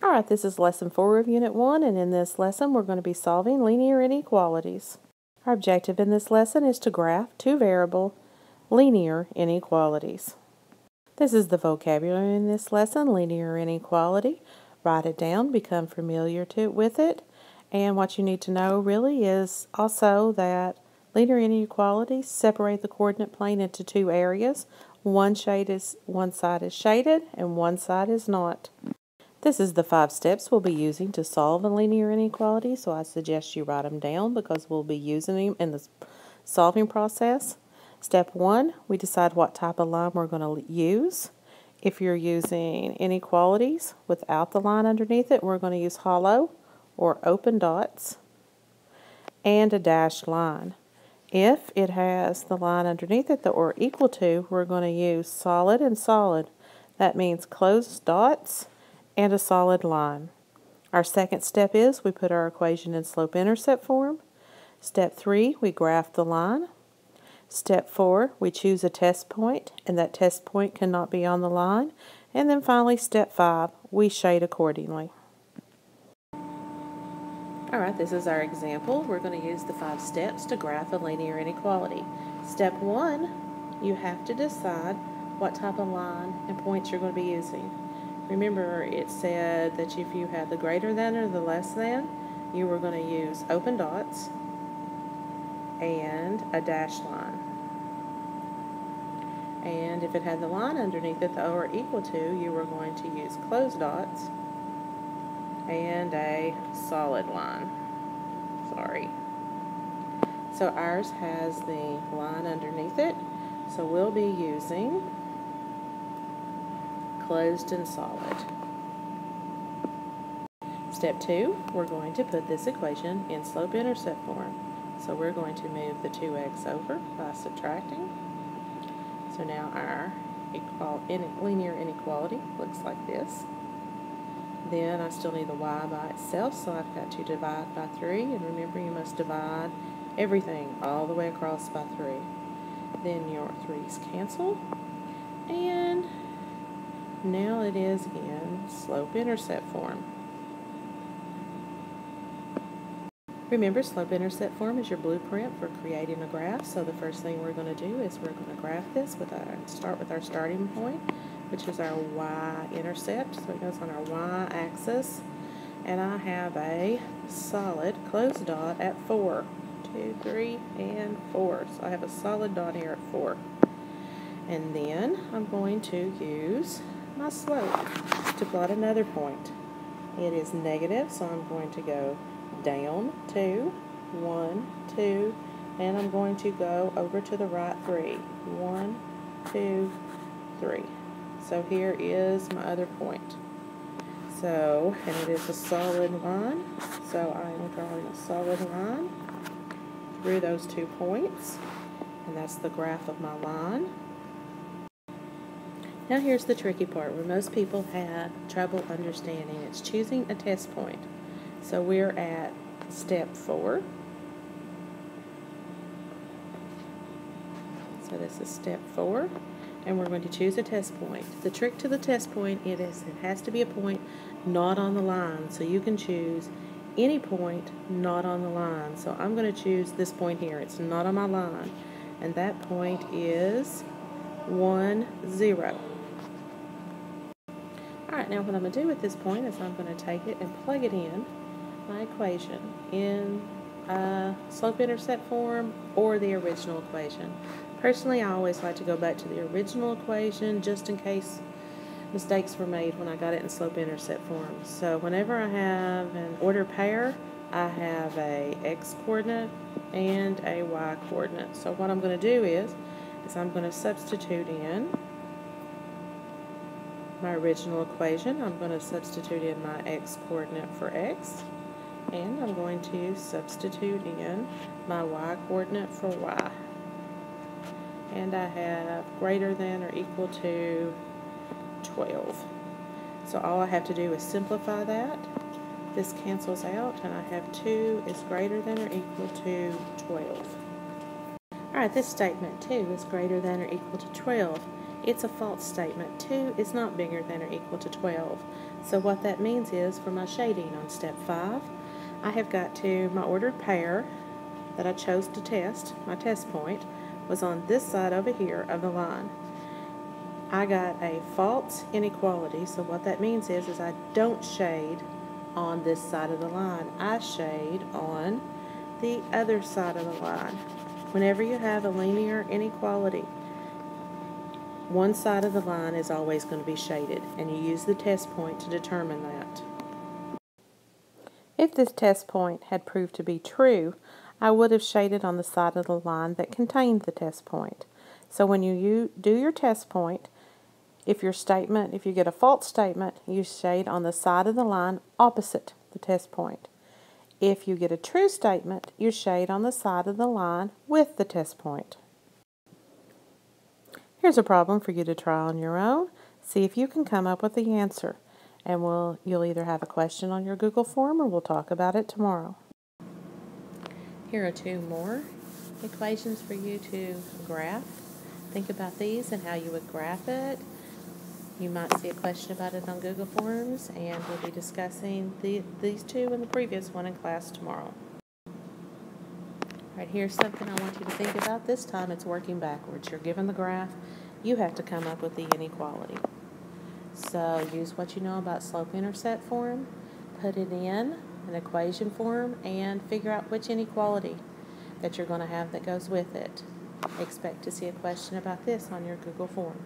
Alright, this is lesson 4 of Unit 1, and in this lesson we're going to be solving linear inequalities. Our objective in this lesson is to graph two variable linear inequalities. This is the vocabulary in this lesson: linear inequality. Write it down, become familiar with it, and what you need to know really is also that linear inequalities separate the coordinate plane into two areas. One side is shaded and one side is not. This is the 5 steps we'll be using to solve a linear inequality, so I suggest you write them down because we'll be using them in the solving process. Step 1, we decide what type of line we're going to use. If you're using inequalities without the line underneath it, we're going to use hollow or open dots and a dashed line. If it has the line underneath it or equal to, we're going to use solid and solid. That means closed dots and a solid line. Our second step is we put our equation in slope-intercept form. Step 3, we graph the line. Step 4, we choose a test point, and that test point cannot be on the line. And then finally, step 5, we shade accordingly. Alright, this is our example. We're going to use the 5 steps to graph a linear inequality. Step 1, you have to decide what type of line and points you're going to be using. Remember, it said that if you had the greater than or the less than, you were going to use open dots and a dashed line. And if it had the line underneath it, the or equal to, you were going to use closed dots and a solid line. So ours has the line underneath it, so we'll be using closed and solid. Step 2, we're going to put this equation in slope-intercept form. So we're going to move the 2x over by subtracting. So now our linear inequality looks like this. Then I still need the y by itself, so I've got to divide by 3. And remember, you must divide everything all the way across by 3. Then your 3's cancel. And now it is in slope-intercept form. Remember, slope-intercept form is your blueprint for creating a graph. So the first thing we're going to do is we're going to graph this start with our starting point, which is our y-intercept. So it goes on our y-axis, and I have a solid closed dot at 4. 2, 3, and 4. So I have a solid dot here at 4. And then I'm going to use my slope to plot another point. It is negative, so I'm going to go down 2, 1, 2, and I'm going to go over to the right 3. 1, 2, 3. So here is my other point. So, and it is a solid line, so I am drawing a solid line through those 2 points, and that's the graph of my line. Now here's the tricky part where most people have trouble understanding. It's choosing a test point. So we're at step 4. So this is step 4, and we're going to choose a test point. The trick to the test point is it has to be a point not on the line. So you can choose any point not on the line. So I'm going to choose this point here. It's not on my line, and that point is 1, 0. Alright, now what I'm going to do with this point is I'm going to take it and plug it in my equation in slope-intercept form or the original equation. Personally, I always like to go back to the original equation just in case mistakes were made when I got it in slope-intercept form. So whenever I have an ordered pair, I have a x-coordinate and a y-coordinate. So what I'm going to do is I'm going to substitute in my original equation. I'm going to substitute in my x-coordinate for x, and I'm going to substitute in my y-coordinate for y. And I have greater than or equal to 12. So all I have to do is simplify that. This cancels out, and I have 2 is greater than or equal to 12. Alright, this statement 2 is greater than or equal to 12. It's a false statement. 2 is not bigger than or equal to 12. So what that means is, for my shading on step 5, I have got to, my ordered pair that I chose to test, my test point, was on this side over here of the line. I got a false inequality, so what that means is I don't shade on this side of the line. I shade on the other side of the line. Whenever you have a linear inequality, one side of the line is always going to be shaded, and you use the test point to determine that. If this test point had proved to be true, I would have shaded on the side of the line that contained the test point. So when you do your test point, if you get a false statement, you shade on the side of the line opposite the test point. If you get a true statement, you shade on the side of the line with the test point. Here's a problem for you to try on your own. See if you can come up with the answer. And you'll either have a question on your Google form or we'll talk about it tomorrow. Here are 2 more equations for you to graph. Think about these and how you would graph it. You might see a question about it on Google Forms, and we'll be discussing these 2 and the previous one in class tomorrow. Right, here's something I want you to think about. This time it's working backwards. You're given the graph. You have to come up with the inequality. So use what you know about slope-intercept form, put it in an equation form, and figure out which inequality that you're going to have that goes with it. Expect to see a question about this on your Google form.